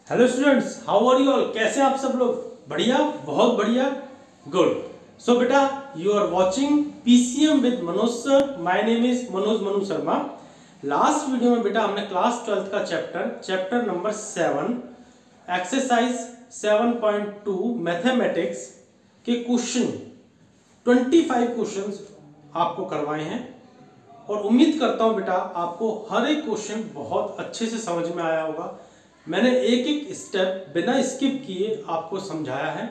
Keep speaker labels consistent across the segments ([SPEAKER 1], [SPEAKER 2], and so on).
[SPEAKER 1] Hello students, how are you all? कैसे हैं आप सब लोग? बढ़िया, बहुत बढ़िया, गुड। सो बेटा, you are watching PCM with Manoj sir. My name is Manoj Manu Sharma. Last video में बेटा हमने क्लास 12th का चैप्टर नंबर 7 एक्सरसाइज 7.2 मैथमेटिक्स के क्वेश्चन 25 क्वेश्चंस आपको करवाए हैं और उम्मीद करता हूं बेटा आपको हर एक क्वेश्चन बहुत अच्छे से समझ में आया होगा। मैंने एक एक स्टेप बिना स्किप किए आपको समझाया है।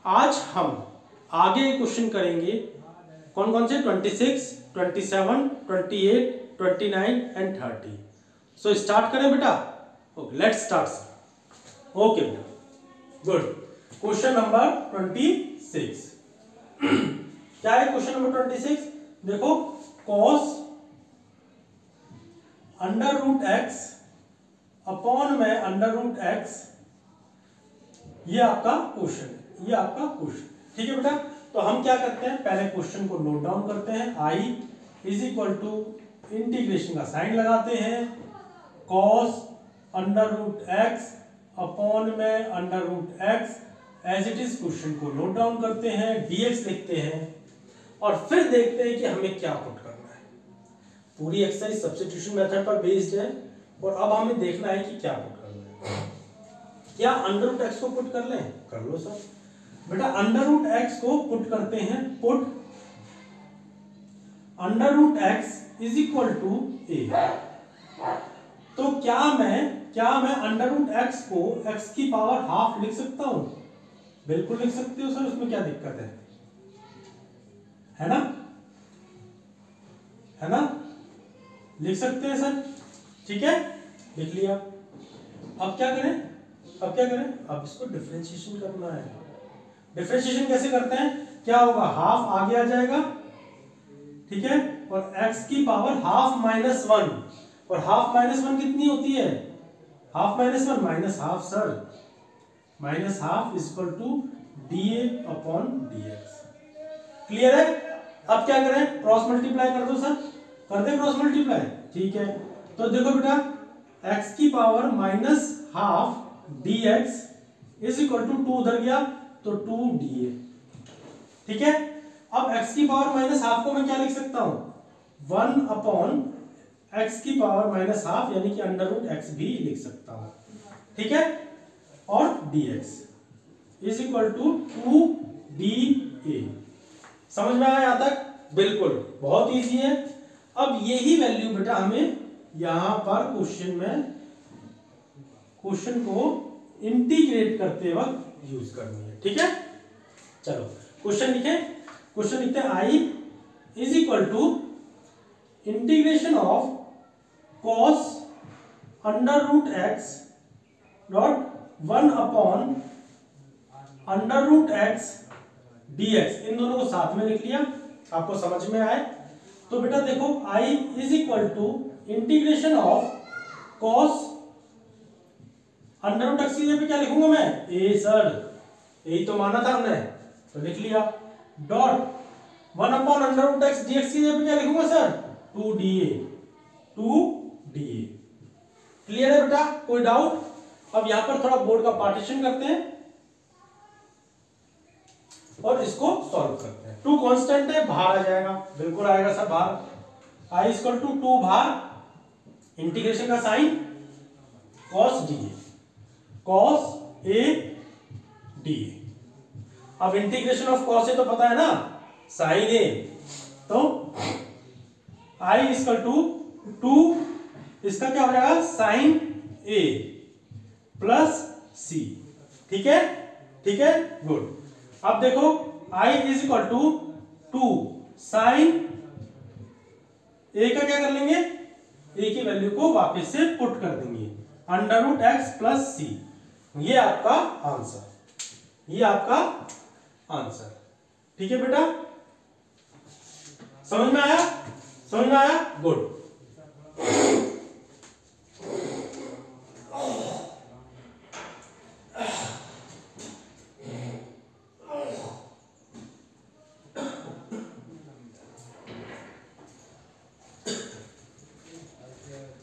[SPEAKER 1] आज हम आगे क्वेश्चन करेंगे। कौन कौन से? 26, 27, 28, 29 एंड 30। सो स्टार्ट करें बेटा। Okay, let's start. ओके बेटा, गुड। क्वेश्चन नंबर 26 क्या है? क्वेश्चन नंबर 26 देखो, cos under root x upon में अंडर रूट एक्स, ये आपका क्वेश्चन है, ये आपका क्वेश्चन। ठीक है बेटा, तो हम क्या करते हैं, पहले क्वेश्चन को नोट डाउन करते हैं। I is equal to integration का साइन लगाते हैं, cos under root x upon में under root x, as it is question को नोट डाउन करते हैं, dx लिखते हैं और फिर देखते हैं कि हमें क्या पुट करना है। पूरी एक्सरसाइज सब्स्टिट्यूशन मेथड पर बेस्ड है और अब हमें देखना है कि क्या पुट करना है। क्या अंडर रूट एक्स को पुट कर लें? कर लो सर। बेटा अंडर रूट एक्स को पुट करते हैं, put under root x is equal to a. तो क्या मैं अंडर रूट एक्स को एक्स की पावर हाफ लिख सकता हूं? बिल्कुल लिख सकते हो सर, उसमें क्या दिक्कत है ना? है ना? लिख सकते हैं सर, ठीक है, लिख लिया। अब क्या करें? अब इसको डिफरेंशिएशन करना है। डिफरेंशिएशन कैसे करते हैं? क्या होगा? हाफ आगे आ जाएगा, ठीक है, और x की पावर हाफ माइनस 1, और हाफ माइनस 1 कितनी होती है? Half minus 1 minus half sir, minus half is equal to dA upon dx। Clear है? अब क्या करें? क्रॉस मल्टीप्लाई कर दो सर, कर दे क्रॉस मल्टीप्लाई, ठीक है। तो देखो बेटा, x की power minus half dx is equal to 2 उधर गया तो 2dA, ठीक है। अब x की पावर माइनस हाफ को मैं क्या लिख सकता हूं? 1 अपॉन x की पावर माइनस हाफ, यानी कि अंडर रूट x भी लिख सकता हूं, ठीक है। और dx is equal to 2dA। समझ में आया यहां तक? बिल्कुल, बहुत इजी है। अब यही वैल्यू बेटा हमें यहां पर क्वेश्चन को इंटीग्रेट करते वक्त यूज करनी है, ठीक है। चलो क्वेश्चन लिखते हैं। I is equal to integration of cos under root x dot 1 upon under root x dx। इन दोनों को साथ में लिख लिया, आपको समझ में आए तो बेटा देखो, I is equal to integration of cos under root x की जगह पे क्या लिखूंगा मैं? a सर, यही तो माना था हमने, तो लिख लिया। Dot 1 upon under root x dx की जगह पे क्या लिखूंगा सर? 2dA। क्लियर है बेटा? कोई डाउट? अब यहां पर थोड़ा बोर्ड का पार्टीशन करते हैं और इसको सॉल्व करते हैं। 2 कांस्टेंट है, बाहर आ जाएगा, बिल्कुल आएगा सर बाहर। i इक्वल टू 2 बाहर, इंटीग्रेशन का sign cos dA, cos a dA। अब इंटीग्रेशन ऑफ cos a तो पता है ना, sin a, तो i इक्वल टू 2, इसका क्या हो जाएगा? sin a प्लस c, ठीक है, गुड। अब देखो, i is equal to 2 sine a का क्या कर लेंगे? a की वैल्यू को वापस से पुट कर देंगे, under root x plus c. ये आपका आंसर, ठीक है बेटा। समझ में आया? गुड।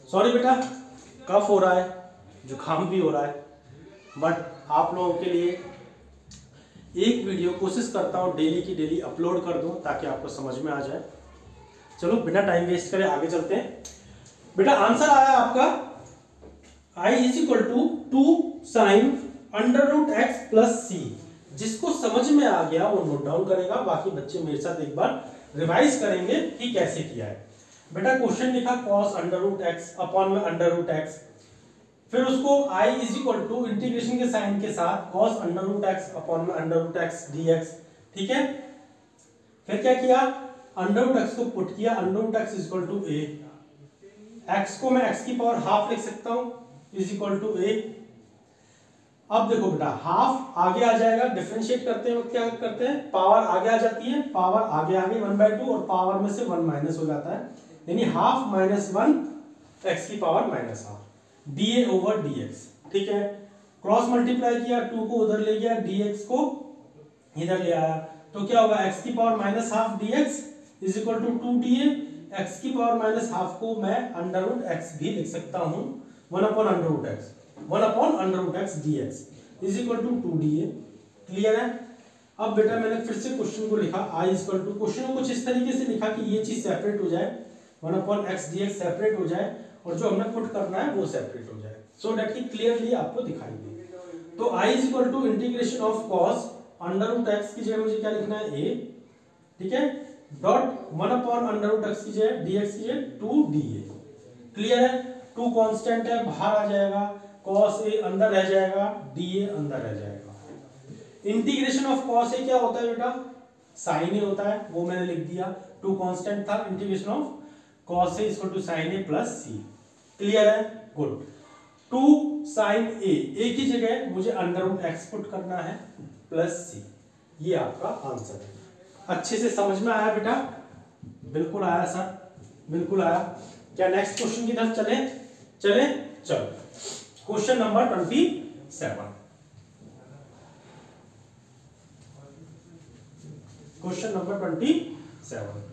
[SPEAKER 1] सॉरी बेटा, कफ हो रहा है, जुकाम भी हो रहा है, बट आप लोगों के लिए एक वीडियो कोशिश करता हूँ डेली की डेली अपलोड कर दूं ताकि आपको समझ में आ जाए। चलो बिना टाइम वेस्ट करे आगे चलते हैं। बेटा आंसर आया आपका I = 2 sin √x + c। जिसको समझ में आ गया वो नोट डाउन करेगा, बाकी बच्चे मेरे साथ एक बार रिवाइज करेंगे कि कैसे किया है। बेटा क्वेश्चन लिखा cos √x अपॉन में √x, फिर उसको I = इंटीग्रेशन के साइन के साथ cos √x अपॉन में √x dx। ठीक है, फिर क्या किया, √x को पुट किया, √x = a, x को मैं x की पावर हाफ लिख सकता हूं = a। अब देखो बेटा हाफ आगे आ जाएगा, डिफरेंशिएट करते वक्त क्या करते हैं, पावर आगे आ जाती है, पावर आगे 1/2 और पावर में से 1 माइनस हो जाता है, यानी हाफ माइनस 1 x की पावर माइनस हाफ dA/dx। ठीक है, क्रॉस मल्टीप्लाई किया, 2 को उधर ले गया, dx को इधर ले आया, तो क्या होगा, x की power minus half dx = 2dA। x की पावर माइनस हाफ को मैं √x भी लिख सकता हूं, 1/√x dx = 2dA। क्लियर है। अब बेटा मैंने फिर से क्वेश्चन को लिखा, I = क्वेश्चन को कुछ इस तरीके से लिखा कि ये चीज सेपरेट हो जाए, 1/x dx सेपरेट हो जाए और जो हमने पुट करना है वो सेपरेट हो जाए, सो दैट कि क्लियरली आपको दिखाई दे। तो I = integration of cos √x की जगह मुझे क्या लिखना है, a, ठीक है, डॉट 1/√x की जगह dx की जगह 2dA। क्लियर है, 2 कांस्टेंट है, बाहर आ जाएगा, cos a अंदर रह जाएगा, dA अंदर रह जाएगा। इंटीग्रेशन ऑफ cos a क्या होता है बेटा, sin a होता है, वो मैंने लिख दिया, 2 कांस्टेंट था, integration of cos a = sin a + c। Clear है, गुड। 2 sin a, a की जगह मुझे √x पुट करना है प्लस c, ये आपका आंसर है। अच्छे से समझ में आया बेटा? बिल्कुल आया सर, बिल्कुल आया। क्या नेक्स्ट क्वेश्चन की तरफ चले? चलो क्वेश्चन नंबर 27। Question number 27।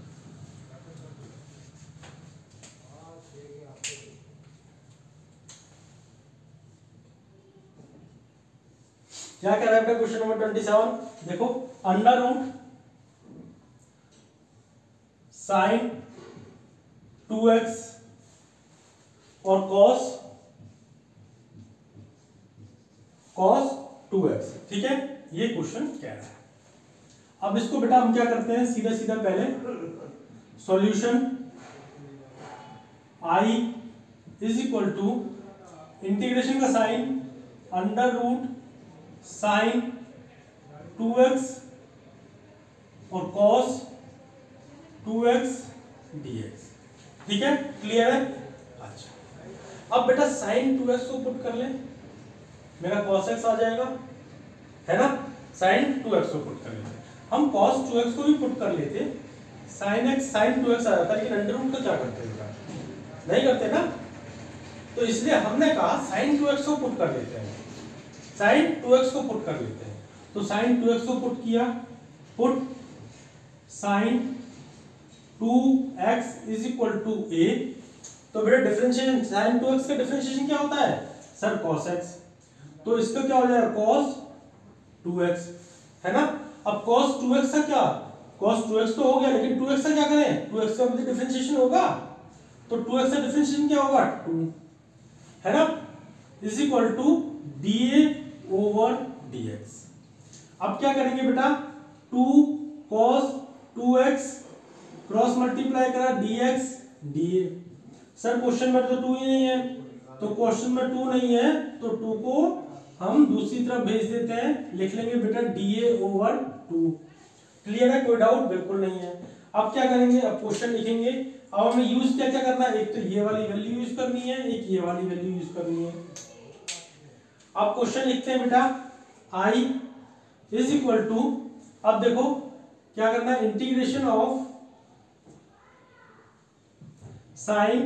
[SPEAKER 1] क्या कह रहा है बेटा क्वेश्चन नंबर 27? देखो, √ sin 2x और cos 2x। ठीक है, ये क्वेश्चन कह रहा है। अब इसको बेटा हम क्या करते हैं, सीधा सीधा पहले सॉल्यूशन I = इंटीग्रेशन का साइन √ sin 2x और cos 2x dx। ठीक है, क्लियर है। अच्छा, अब बेटा sin 2x को पुट कर ले, मेरा cos x आ जाएगा, है ना, sin 2x को पुट कर लेते, हम cos 2x को भी पुट कर लेते, sin 2x आ जाता, लेकिन अंडर का क्या करते हैं, नहीं करते ना, तो इसलिए हमने कहा sin 2x को पुट कर लेते हैं, sin 2x को पुट कर लेते हैं। तो sin 2x को पुट किया, पुट sin 2x = a, तो बेटा डिफरेंशिएशन sin 2x का डिफरेंशिएशन क्या होता है सर, cos x, तो इसका क्या हो जाएगा cos 2x, है ना। अब cos 2x का क्या, cos 2x तो हो गया, लेकिन 2x का क्या करें, 2x का भी डिफरेंशिएशन होगा, तो 2x का डिफरेंशिएशन क्या होगा 2, है ना, = dA/dx। अब क्या करेंगे बेटा, 2 cos 2x क्रॉस मल्टीप्लाई करा dx dA। सर क्वेश्चन में तो 2 ही नहीं है, तो क्वेश्चन में 2 नहीं है तो 2 को हम दूसरी तरफ भेज देते हैं, लिख लेंगे बेटा dA/2। क्लियर है, कोई डाउट? बिल्कुल नहीं है। अब क्या करेंगे, अब क्वेश्चन लिखेंगे, अब हमें यूज क्या क्या करना है, एक तो ये वाली वैल्यू यूज करनी है, एक ये वाली वैल्यू यूज करनी है। अब क्वेश्चन लिखते हैं बेटा, I = अब देखो क्या करना है, इंटीग्रेशन ऑफ sin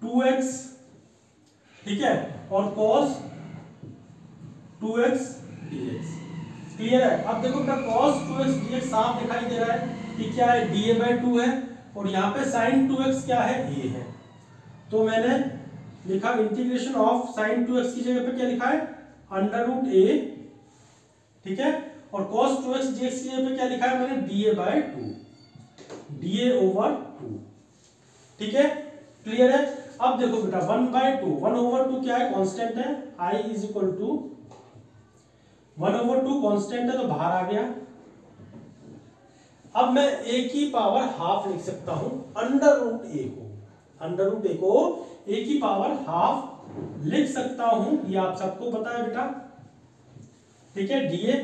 [SPEAKER 1] 2x, ठीक है, और cos 2x dx। क्लियर है। अब देखो बेटा cos 2x dx साफ दिखाई दे रहा है कि क्या है, dA/2 है, और यहाँ पे sin 2x क्या है, a है। तो मैंने लिखा इंटीग्रेशन ऑफ sin 2x की जगह पे क्या लिखा है, अंडर रूट ए, ठीक है, और cos 2x dx की जगह पे क्या लिखा है मैंने, dA/2, dA/2, ठीक है, क्लियर है। अब देखो बेटा 1/2, 1/2 क्या है, कांस्टेंट है, I is equal to 1/2 constant है तो बाहर आ गया। अब मैं a की पावर हाफ लिख सकता हूं अंडर रूट a को, अंडर रूट a को a की पावर हाफ लिख सकता हूं, ये आप सबको पता है बेटा, ठीक है, dA।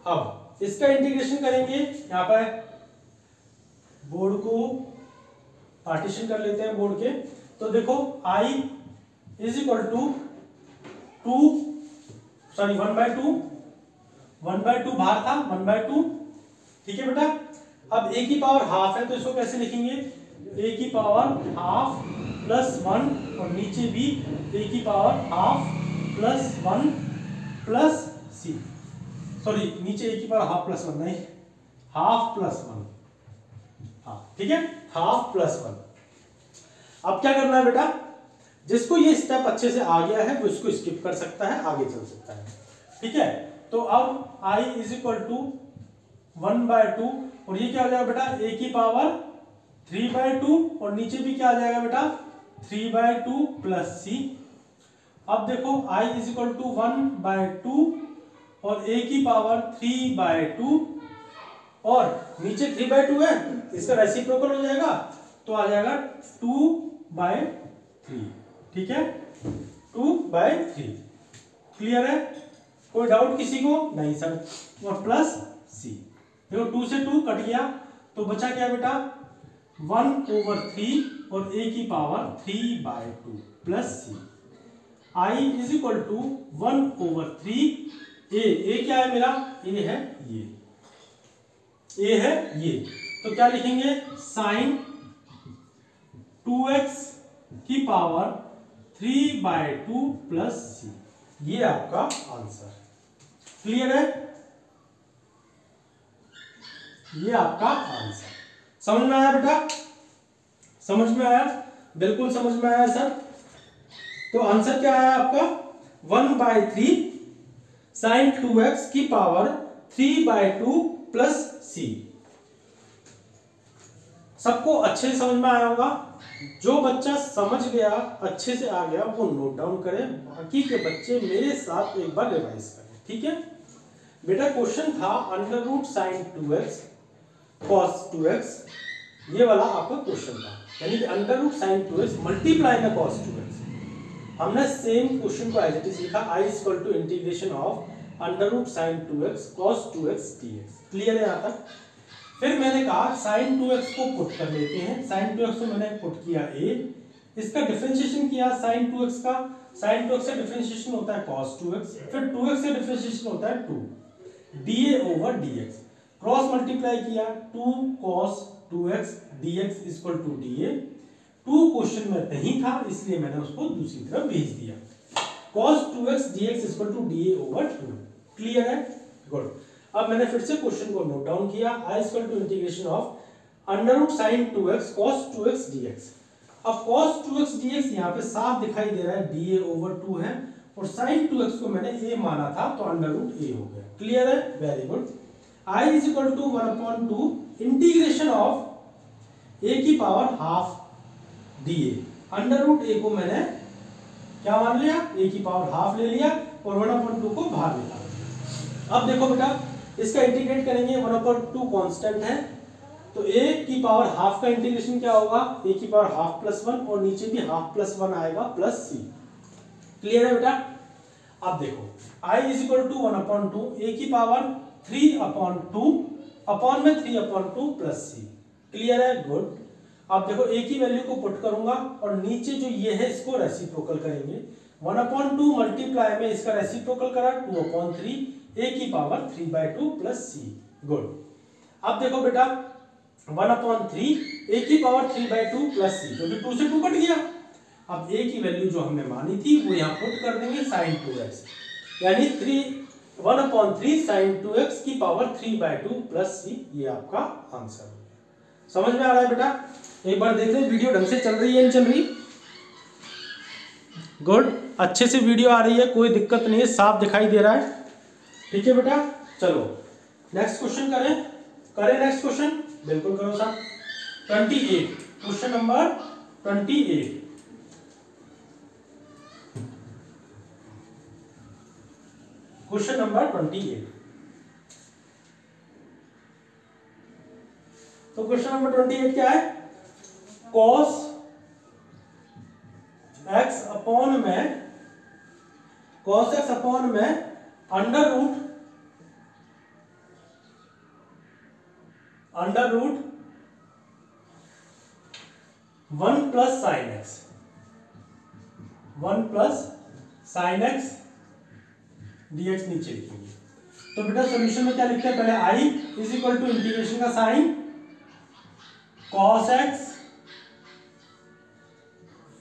[SPEAKER 1] अब इसका इंटीग्रेशन करेंगे, यहां पर बोर्ड को पार्टीशन कर लेते हैं बोर्ड के, तो देखो I इज इक्वल टू 1/2, 1/2 बाहर था, 1/2, ठीक है बेटा। अब a की पावर हाफ है तो इसको कैसे लिखेंगे, a की पावर हाफ प्लस 1 और नीचे भी a की power half plus 1 plus c, sorry नीचे a की पावर हाफ प्लस 1 नहीं, हाफ प्लस 1, हाँ ठीक है, हाफ प्लस 1। अब क्या करना है बेटा, जिसको ये स्टेप अच्छे से आ गया है वो इसको स्किप कर सकता है, आगे चल सकता है, ठीक है। तो अब I इज इक्वल टू 1/2 और ये क्या हो जाएगा बेटा, a की पावर 3/2 और नीचे भी क्या आ जाएगा बेटा 3/2 प्लस c। अब देखो I इज इक्वल टू 1/2 और a की पावर 3/2 और नीचे 3/2 है, इसका रेसिप्रोकल हो जाएगा तो आ जाएगा 2/3, ठीक है, 2/3, क्लियर है, कोई डाउट किसी को नहीं सर। और प्लस c, देखो 2 से 2 कट गया तो बचा क्या बेटा 1/3 और a की power 3/2 plus c। I is equal to 1/3, a क्या है मेरा, a है ये, a है ये, तो क्या लिखेंगे साइन 2x की पावर 3/2 प्लस c, ये आपका आंसर, क्लियर है, ये आपका आंसर। समझ में आया बेटा, समझ में आया, बिल्कुल समझ में आया सर। तो आंसर क्या आया आपका 1/3 साइन 2x की पावर 3/2 प्लस c। सबको अच्छे से समझ में आया होगा, जो बच्चा समझ गया अच्छे से आ गया वो नोट डाउन करे, बाकी के बच्चे मेरे साथ एक बार रिवाइज करें, ठीक है बेटा। क्वेश्चन था under root sine 2x cos 2x, ये वाला आपका क्वेश्चन था, यानी कि under root sine 2x multiply में cos 2x। हमने सेम क्वेश्चन को एज इट इज लिखा, I is equal to integration of under root sine 2x cos 2x dx, clear है यहाँ तक। फिर मैंने कहा साइन 2x को पुट कर लेते हैं, साइन 2x को मैंने पुट किया a, इसका डिफरेंशिएशन किया साइन 2x का, साइन 2x का डिफरेंशिएशन होता है cos 2x, फिर 2x का डिफरेंशिएशन होता है 2 dA/dx, क्रॉस मल्टीप्लाई किया 2 cos 2x dx equal to dA। 2 question में नहीं था इसलिए मैंने उसको दूसरी तरफ भेज दिया, cos 2x dx equal to dA/2, clear है, गुड। अब मैंने फिर से क्वेश्चन को नोट डाउन किया, I equal to integration of under root sine 2x cos 2x dx। अब cos 2x dx यहाँ पे साफ दिखाई दे रहा है dA/2 है और साइन 2x को मैंने a माना था तो अंडर रूट a हो गया, क्लियर है, very good. I is equal to 1/2 integration of a की power half dA, under root a को मैंने क्या मान लिया, a की पावर हाफ ले लिया और 1/2 को बाहर निकाल दिया। अब देखो बेटा इसका इंटीग्रेट करेंगे, 1/2 कांस्टेंट है तो a की पावर हाफ का इंटीग्रेशन क्या होगा, a की पावर हाफ प्लस 1 और नीचे भी हाफ प्लस 1 आएगा प्लस c, क्लियर है बेटा। अब देखो I is equal to 1/2 a की पावर 3/2 अपॉन में 3/2 प्लस c, क्लियर है, गुड। अब देखो a की वैल्यू को पुट करूंगा और नीचे जो ये है इसको रेसिप्रोकल करेंगे, 1/2 मल्टीप्लाई में इसका रेसिप्रोकल करा 2/3 a की पावर 3/2 प्लस c, गुड। अब देखो बेटा 1/3 a की पावर 3/2 प्लस c, क्योंकि 2 से 2 कट गया। अब a की वैल्यू जो हमने मानी थी वो यहाँ पुट कर देंगे साइन 2x, यानी 1/3 साइन 2x की पावर 3/2 प्लस c, ये आपका आंसर हो गया। समझ में आ रहा है बेटा, एक बार देख लें वीडियो ढंग से चल रही है नहीं चल रही, गुड, अच्छे से वीडियो आ रही है, कोई दिक्कत नहीं है, साफ दिखाई दे रहा है। ठीक है बेटा, चलो नेक्स्ट क्वेश्चन करें नेक्स्ट क्वेश्चन, बिल्कुल करो sir. 28, question number 28। Question number 28। तो क्वेश्चन नंबर 28 क्या है? cos x अपॉन में under root 1 plus sine x, 1 plus sine x dx नीचे लिखेंगे। तो बेटा सॉल्यूशन में क्या लिखते हैं? पहले i is equal to integration का sign cos x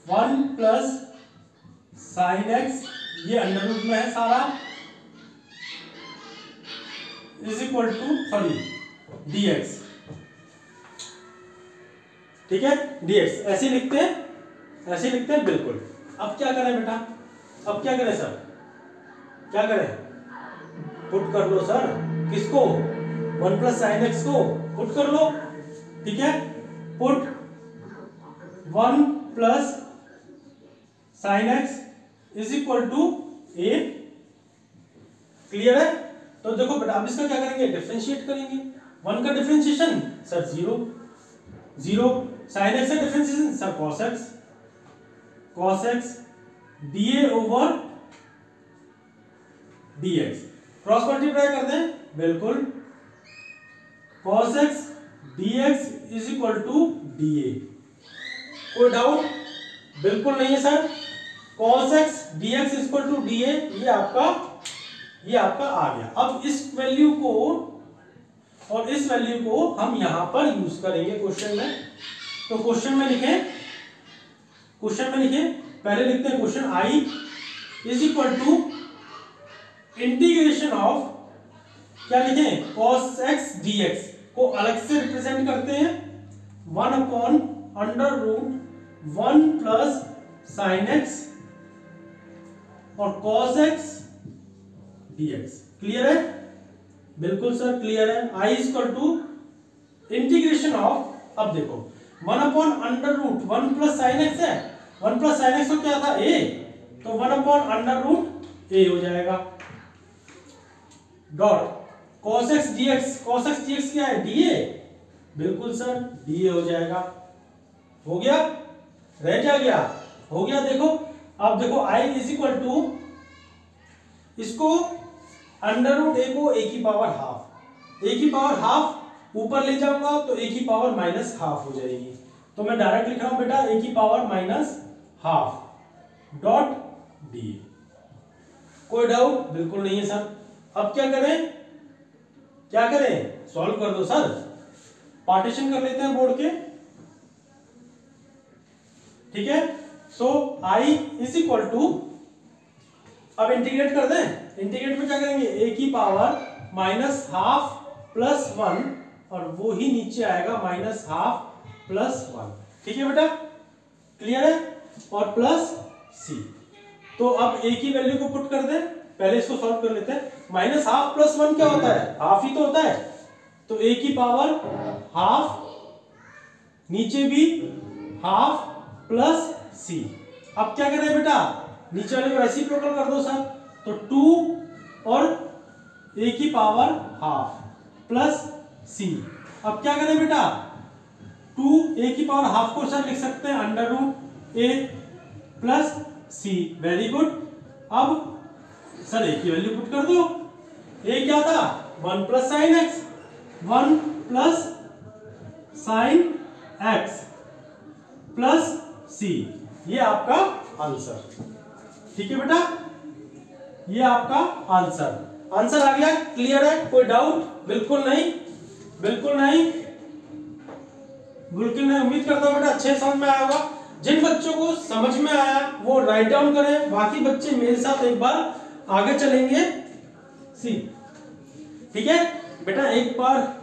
[SPEAKER 1] 1 plus sine x, ये अंडर रूट में है सारा, is equal to sorry dx। ठीक है, dx ऐसे लिखते हैं बिल्कुल। अब क्या करें बेटा? अब क्या करें सर? क्या करें? पुट कर लो सर। किसको? 1 प्लस साइन एक्स को पुट कर लो। ठीक है, put 1 plus sine x is equal to a. Clear है? तो देखो बेटा अब इसका क्या करेंगे? डिफरेंशिएट करेंगे। 1 का डिफरेंशिएशन सर 0 साइन एक्स का differentiation sir cos x dA over dx। Cross multiply कर दें, बिल्कुल। cos x dx is equal to dA। कोई डाउट? बिल्कुल नहीं है sir. cos x dx is equal to dA, ये आपका आ गया। अब इस वैल्यू को और इस वैल्यू को हम यहां पर यूज करेंगे क्वेश्चन में। तो क्वेश्चन में लिखें, पहले लिखते हैं question i is equal to integration of, क्या लिखें? cos x dx को अलग से रिप्रेजेंट करते हैं 1 upon under root 1 plus sine x और cos x dx। क्लियर है? बिल्कुल सर क्लियर है। i is equal to integration of, अब देखो 1 upon under root 1 plus sine x है, 1 प्लस साइन एक्स तो क्या था? a, तो 1 अपॉन अंडर रूट a हो जाएगा डॉट cos x dx क्या है? dA। बिल्कुल सर dA हो जाएगा। हो गया? रह क्या गया? हो गया। देखो अब देखो i इज इक्वल टू, इसको अंडर रूट a को a की पावर हाफ ऊपर ले जाऊंगा तो a की पावर माइनस हाफ हो जाएगी। तो मैं डायरेक्ट लिख रहा हूं बेटा a की power minus half dot D. कोई डाउट? बिल्कुल नहीं है सर। अब क्या करें? सॉल्व कर दो सर। पार्टीशन कर लेते हैं बोर्ड के। ठीक है, सो i इज इक्वल टू, अब इंटीग्रेट कर दें। इंटीग्रेट में क्या करेंगे? a की पावर माइनस हाफ प्लस 1 और वो ही नीचे आएगा माइनस हाफ प्लस 1। ठीक है बेटा, क्लियर है? और प्लस c। तो अब a की वैल्यू को पुट कर दें, पहले इसको सॉल्व कर लेते हैं। माइनस हाफ प्लस 1 क्या होता है? हाफ ही तो होता है। तो a की पावर हाफ, नीचे भी हाफ प्लस c। अब क्या करें बेटा? नीचे वाले को रेसिप्रोकल कर दो सर। तो 2 और a की पावर हाफ प्लस c। अब क्या करें बेटा? 2a की पावर हाफ को सर लिख सकते हैं under root a plus c। Very good. अब सर a की वैल्यू पुट कर दो। a क्या था? 1 plus sine x, 1 plus sine x plus c। ये आपका आंसर। ठीक है बेटा, ये आपका आंसर आ गया। क्लियर है? कोई डाउट? बिल्कुल नहीं। उम्मीद करता हूं बेटा अच्छे समझ में आया होगा। जिन बच्चों को समझ में आया वो राइट डाउन करें, बाकी बच्चे मेरे साथ एक बार आगे चलेंगे। सी ठीक है बेटा, एक बार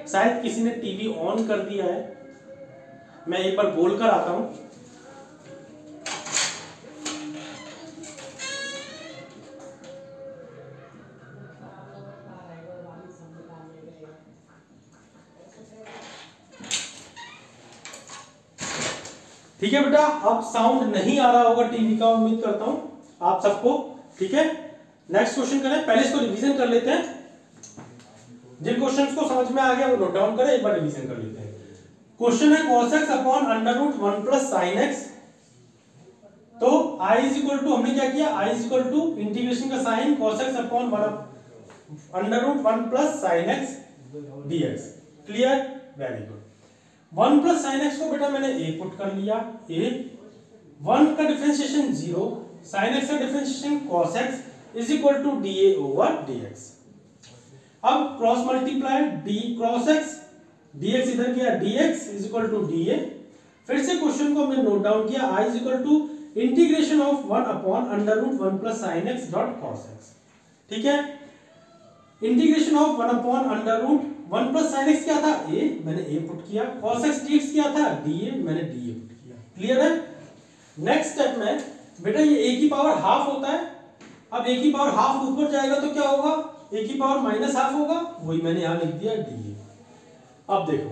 [SPEAKER 1] शायद किसी ने टीवी ऑन कर दिया है, मैं एक बार बोल कर आता हूं। ठीक है बेटा, अब साउंड नहीं आ रहा होगा टीवी का, उम्मीद करता हूं आप सबको। ठीक है, नेक्स्ट क्वेश्चन करें, पहले इसको रिवीजन कर लेते हैं। जिन क्वेश्चंस को समझ में आ गया वो नोट डाउन करें, एक बार रिवीजन कर लेते हैं। क्वेश्चन है cos x upon under root 1 plus sine x. तो i इज इक्वल टू, हमने क्या किया, i is equal to integration का sign cos x upon under root 1 plus sine x dx। Clear, very good. 1 plus sine x को बेटा मैंने a put कर लिया, a 1 का डिफरेंशिएशन 0, साइन एक्स का differentiation cos x is equal to dA over dx। अब cross multiply d cross x, dx इधर किया, dx is equal to dA। फिर से क्वेश्चन को हमने नोट डाउन किया, i is equal to integration of 1 upon under root 1 plus sine x dot cos x. ठीक है, integration of 1 upon under root 1 plus sine x क्या था, a, मैंने a पुट किया, cos x dx क्या था, dA, मैंने dA पुट किया। क्लियर है। नेक्स्ट स्टेप में बेटा ये a की पावर हाफ होता है, अब a की पावर हाफ ऊपर जाएगा तो क्या होगा, a की पावर माइनस हाफ होगा, वही मैंने यहां लिख दिया dA। अब देखो,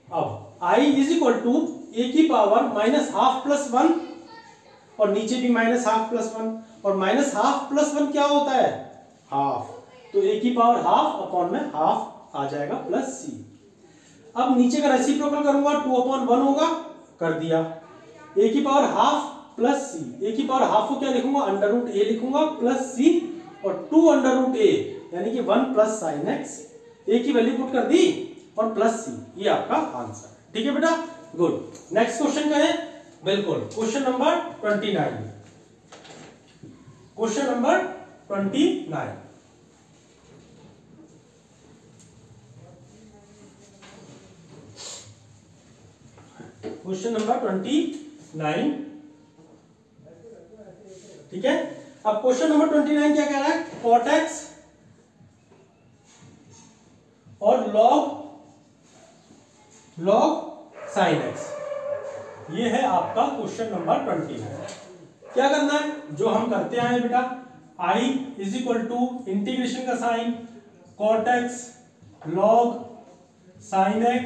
[SPEAKER 1] अब i is equal to a की पावर माइनस हाफ प्लस 1, और नीचे भी माइनस हाफ प्लस 1, और माइनस हाफ प्लस 1 क्या होता है, हाफ, तो a की पावर हाफ अपॉन में हाफ आ जाएगा प्लस c। अब नीचे का रेसिप्रोकल करूंगा, 2 अपॉन 1 होगा, कर दिया, a की power half plus c, a की पावर हाफ को क्या लिखूंगा, अंडर रूट a लिखूंगा प्लस c, और 2 अंडर रूट a यानी कि 1 प्लस साइन एक्स, a की वैल्यू पुट कर दी और प्लस c, ये आपका आंसर। ठीक है बेटा, गुड। नेक्स्ट क्वेश्चन करें, बिल्कुल question number 29। Question number 29, question number 29। ठीक है, अब क्वेश्चन नंबर 29 क्या कह रहा है, cot x और log sin x, ये है आपका क्वेश्चन नंबर 29। क्या करना है, जो हम करते आए बेटा, i is equal to integration का sign cot x log sin x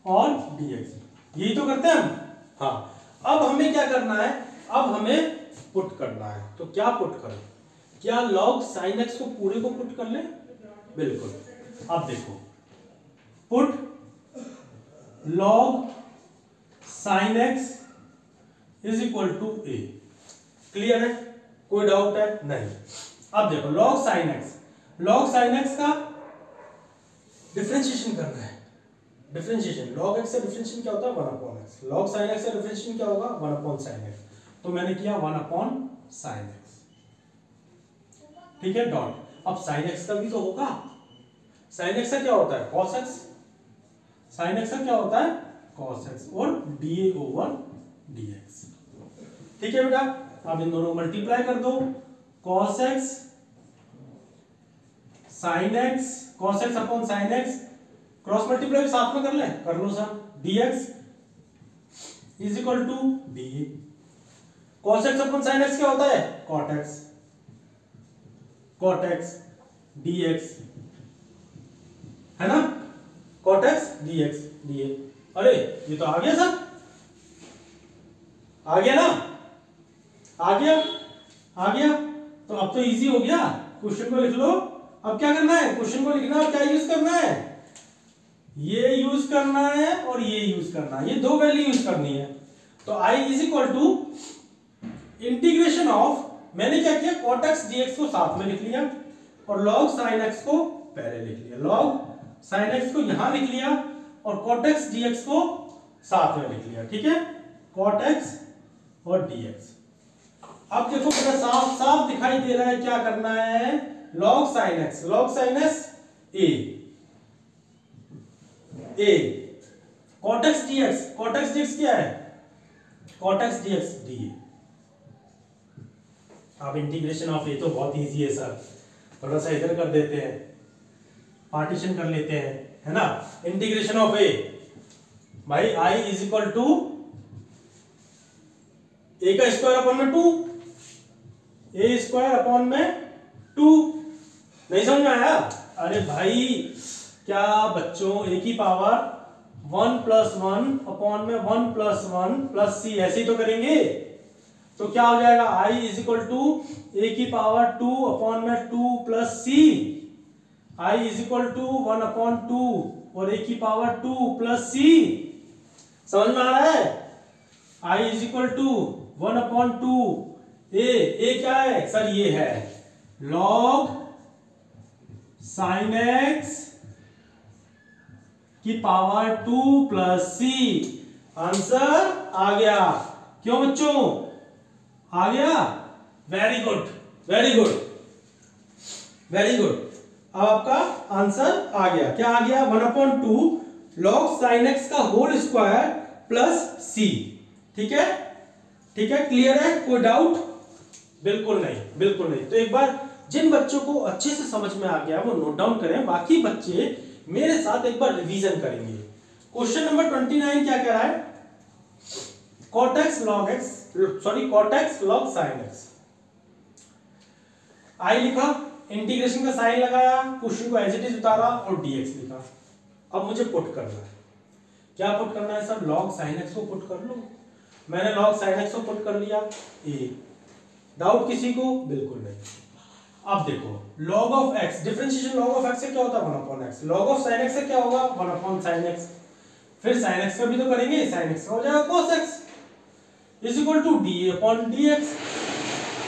[SPEAKER 1] और dx, यही तो करते हैं हम। हाँ, अब हमें क्या करना है, अब हमें पुट करना है, तो क्या पुट करें, क्या log sin x को पूरे को पुट कर ले, बिल्कुल। अब देखो, put log sin x is equal to a। Clear है, कोई डाउट है, नहीं। अब देखो log sin x का डिफरेंशिएशन करना है, डिफरेंशिएशन log x से डिफरेंशिएशन क्या होता है, 1 upon x, log sin x से डिफरेंशिएशन क्या होगा, 1 अपॉन sin x, तो मैंने किया 1 अपॉन sin x। ठीक है, डॉट। अब sin x का भी तो होगा, sin x का क्या होता है, cos x, sin x का क्या होता है, cos x, और dA ओवर dx। ठीक है बेटा, अब इन दोनों मल्टीप्लाई कर दो, cos x sin x, cos x upon sin x, cross multiply साथ में कर ले, कर लो sir, dx is equal to dA। cos x upon sin x क्या होता है, cot x dx, है ना, cot x dx dA। अरे ये तो आ गया सर, आ गया ना, आ गया, तो अब तो इजी हो गया, क्वेश्चन को लिख लो। अब क्या करना है, क्वेश्चन को लिखना और क्या यूज करना है, ये यूज करना है और ये यूज करना है, ये दो वैल्यू यूज करनी है। तो i is equal to integration of, मैंने क्या किया, cot x dx को साथ में लिख लिया और log sin x को पहले लिख लिया, log sin x को यहां लिख लिया और cot x dx को साथ में लिख लिया। ठीक है, cot x और dx। अब देखो बेटा, साफ साफ दिखाई दे रहा है क्या करना है, log sin x a, cot x dx क्या है, cot x dx dA। अब इंटीग्रेशन ऑफ a तो बहुत इजी है सर, थोड़ा सा इधर कर देते हैं, पार्टीशन कर लेते हैं, है ना। इंटीग्रेशन ऑफ a भाई i is equal to a का स्क्वायर अपॉन में 2, a स्क्वायर अपॉन में 2, नहीं समझ में आया, अरे भाई क्या बच्चों, a की पावर 1 प्लस 1 अपॉन में 1 प्लस 1 प्लस सी, ऐसे ही तो करेंगे। तो क्या हो जाएगा i is equal to a की पावर 2 अपॉन में 2 plus c, i is equal to 1 upon 2 और ए की पावर 2 प्लस सी। समझ में आ रहा है? i is equal to 1 upon 2 a क्या है सर? ये है log sin x की पावर 2 प्लस सी। आंसर आ गया। क्यों बच्चों? आ गया? Very good, very good, very good. अब आपका आंसर आ गया। क्या आ गया? 1/2 log sin x का होल स्क्वायर प्लस सी। ठीक है, ठीक है, क्लियर है? कोई डाउट? बिल्कुल नहीं, बिल्कुल नहीं। तो एक बार जिन बच्चों को अच्छे से समझ में आ गया वो नोट डाउन करें, बाकी बच्चे मेरे साथ एक बार रिवीजन करेंगे। क्वेश्चन नंबर 29 क्या कह रहा है? cot x log x, sorry cot x log sin x। i लिखा, इंटीग्रेशन का साइन लगाया, क्वेश्चन को एज इट इज उतारा और dx लिखा। अब मुझे पुट करना है। क्या पुट करना है सर? log sin x को पुट कर लो। मैंने log sin x को पुट कर लिया। ए डाउट किसी को? बिल्कुल नहीं। अब देखो log of x, differentiation log of x से क्या होता है? 1/x। log of sin x से क्या होगा? 1/sin x। फिर sin x का भी तो करेंगे, sin x का हो जाएगा cos x is equal to dA/dx।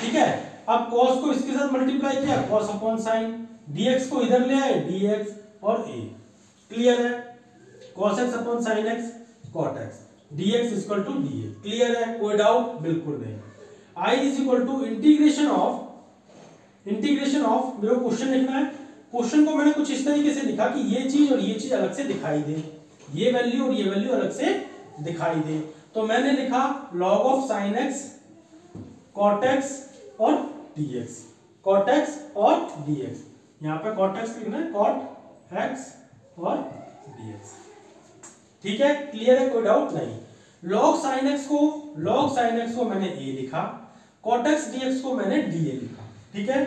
[SPEAKER 1] ठीक है, अब cos को इसके साथ मल्टीप्लाई किया, cos/sin, dx को इधर ले आए, dx और a। क्लियर है? cos x/sin x cot x, dx is equal to dA। Clear है? कोई डाउट? बिल्कुल नहीं। i is equal to integration of मेरे को क्वेश्चन लिखना है। क्वेश्चन को मैंने कुछ इस तरीके से लिखा कि ये चीज और ये चीज अलग से दिखाई दे, ये वैल्यू और ये वैल्यू अलग से दिखाई दे। तो मैंने लिखा log of sin x cot x और dx, cot x और dx। यहां पे cot x लिखना है, cot x और dx। ठीक है, क्लियर है? कोई डाउट नहीं। log sin x को मैंने a लिखा, cot x dx को मैंने dA लिखा। ठीक है,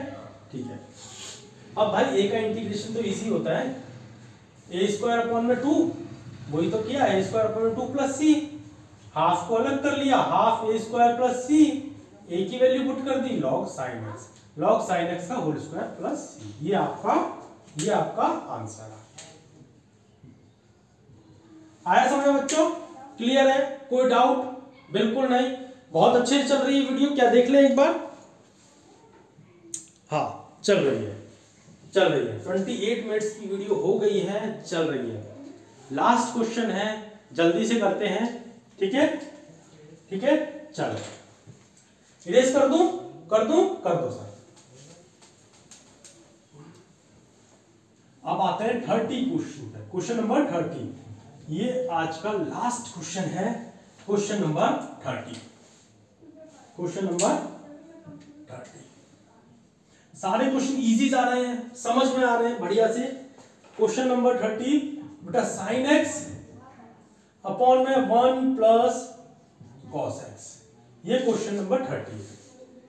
[SPEAKER 1] ठीक है। अब भाई a का इंटीग्रेशन तो इजी होता है, a²/2 वही तो किया, a²/2 प्लस सी। हाफ को अलग कर लिया, half a² plus c, a की वैल्यू पुट कर दी, log sin x का होल स्क्वायर प्लस सी। ये आपका आंसर आया समझ में बच्चों? क्लियर है? कोई डाउट? बिल्कुल नहीं। बहुत अच्छे से चल रही है वीडियो, क्या देख ले एक बार? हाँ, चल रही है। 28 मिनट्स की वीडियो हो गई है, चल रही है। लास्ट क्वेश्चन है, जल्दी से करते हैं। ठीक है, ठीक है, चलो इरेज कर दो सर। अब आते हैं 30 क्वेश्चन पे। क्वेश्चन नंबर 30, ये आज का लास्ट क्वेश्चन है। क्वेश्चन नंबर 30, सारे क्वेश्चन इजी जा रहे हैं, समझ में आ रहे हैं बढ़िया से। क्वेश्चन नंबर 30 बेटा, sin x अपॉन में 1 प्लस cos x, ये क्वेश्चन नंबर 30।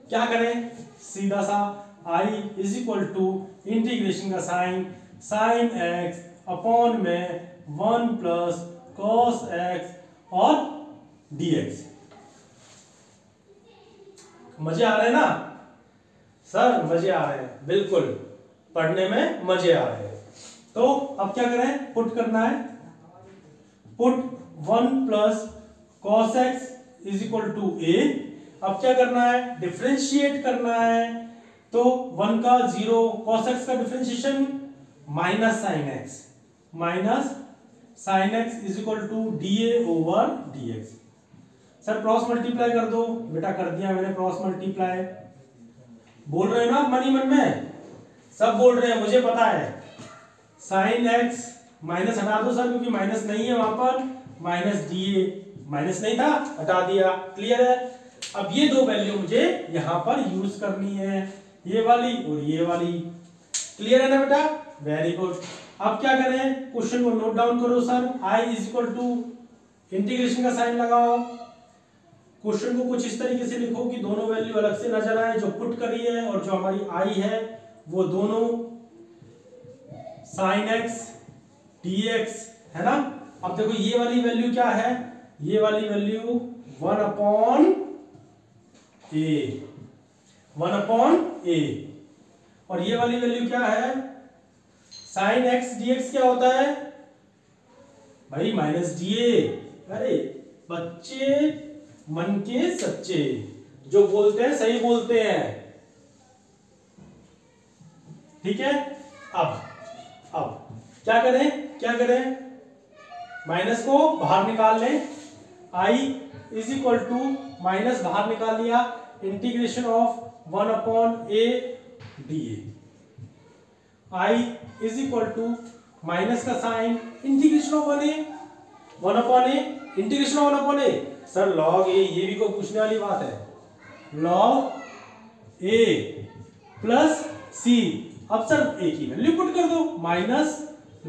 [SPEAKER 1] क्या करें? सीधा सा i is equal to integration का sin x अपॉन में 1 प्लस cos x और dx। मजे आ रहे हैं ना सर? मजे आ रहे हैं, बिल्कुल पढ़ने में मजे आ रहे हैं। तो अब क्या करें? पुट करना है। Put 1 plus cos x is equal to a। अब क्या करना है? डिफरेंशिएट करना है। तो 1 का 0, cos x का differentiation minus sin x is equal to dA/dx। Sir cross multiply कर दो। बेटा कर दिया मैंने क्रॉस मल्टीप्लाई। बोल रहे हो ना मन ही मन में? सब बोल रहे हैं, मुझे पता है। sin x माइनस हटा दो सर, क्योंकि माइनस नहीं है वहां पर, माइनस dA, माइनस नहीं था, हटा दिया। क्लियर है? अब ये दो वैल्यू मुझे यहां पर यूज करनी है, ये वाली और ये वाली। क्लियर है ना बेटा? Very good. अब क्या करें? क्वेश्चन को नोट डाउन करो sir. i is equal to integration का साइन लगाओ। क्वेश्चन को कुछ इस तरीके से लिखो कि दोनों वैल्यू अलग से नजर आए, जो पुट करी है और जो हमारी i है वो दोनों sin x dx है ना। अब देखो ये वाली वैल्यू क्या है, ये वाली वैल्यू 1/a, 1/a, और ये वाली वैल्यू क्या है, sin x dx क्या होता है भाई, -da। अरे बच्चे मन के सच्चे, जो बोलते हैं सही बोलते हैं, ठीक है। अब क्या करें, माइनस को बाहर निकाल लें, i is equal to minus बाहर निकाल लिया, integration of 1/a dA, i is equal to minus का sign, integration of 1/a, integration of 1/a, sir log a, ये भी कोई पूछने वाली बात है, log a प्लस c। अब सर a की वैल्यू पुट कर दो, माइनस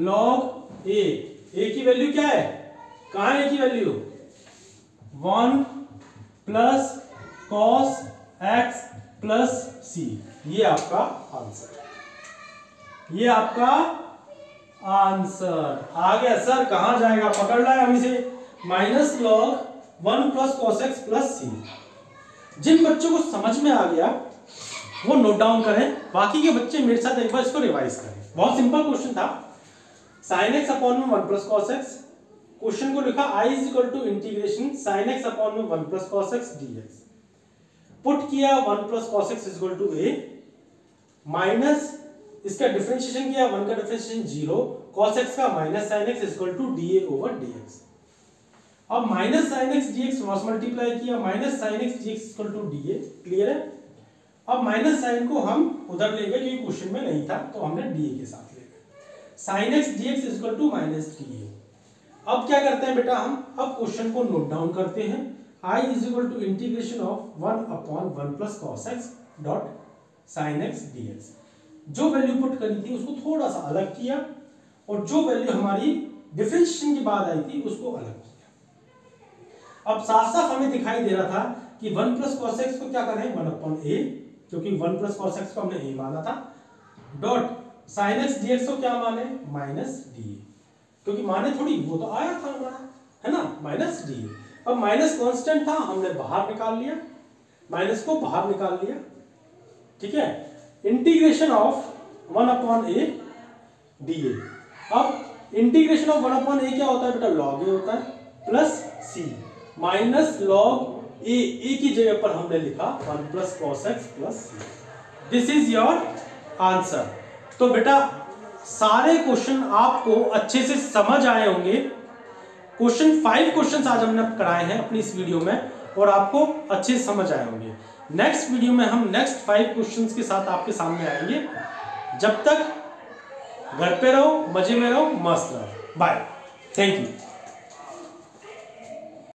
[SPEAKER 1] log a की वैल्यू क्या है, कहां है a की value, 1 plus cos x plus c, ये आपका आंसर, ये आपका आंसर आ गया। सर कहां जाएगा, पकड़ रहा है हम इसे, minus log 1 plus cos x plus c। जिन बच्चों को समझ में आ गया वो नोट डाउन करें, बाकी के बच्चे मेरे साथ एक बार इसको रिवाइज करें। बहुत सिंपल क्वेश्चन था, sin x अपॉन में 1 प्लस cos x, क्वेश्चन को लिखा i is equal to integration sin x upon में 1 plus cos x dx, put किया 1 plus cos x is equal to a, minus इसका differentiation किया, 1 का differentiation 0, cos x का minus sin x is equal to dA over dx। अब minus sin x dx cross multiply किया, minus sin x dx is equal to dA, clear है। अब minus sign को हम उधर ले गए क्योंकि क्वेश्चन में नहीं था, तो हमने dA के साथ ले गए, sin x dx is equal to minus dA। अब क्या करते हैं बेटा हम, अब क्वेश्चन को नोट डाउन करते हैं, i is equal to integration of 1/1 plus cos x dot sin x dx। जो वैल्यू पुट करी थी उसको थोड़ा सा अलग किया, और जो वैल्यू हमारी डिफरेंशिएशन के बाद आई थी उसको अलग किया। अब साफ साफ हमें दिखाई दे रहा था कि 1 प्लस cos x को क्या करें, 1/a, क्योंकि 1 प्लस cos x को हमने a माना था, डॉट sin x dx को क्या माने, माइनस dA, क्योंकि माने थोड़ी, वो तो आया था हमारा, है ना, माइनस dA। अब माइनस कांस्टेंट था, हमने बाहर निकाल लिया, माइनस को बाहर निकाल लिया, ठीक है। Integration of 1/a dA। अब इंटीग्रेशन ऑफ 1/a क्या होता है बेटा, log a होता है, plus c minus log a की जगह पर हमने लिखा 1 plus cos x plus c। This is your answer. तो बेटा सारे क्वेश्चन आपको अच्छे से समझ आए होंगे। क्वेश्चन 5 क्वेश्चन आज हमने कराए हैं अपनी इस वीडियो में, और आपको अच्छे से समझ आए होंगे। नेक्स्ट वीडियो में हम नेक्स्ट 5 क्वेश्चंस के साथ आपके सामने आएंगे। जब तक घर पे रहो, मजे में रहो, मस्त रहो। Bye, thank you.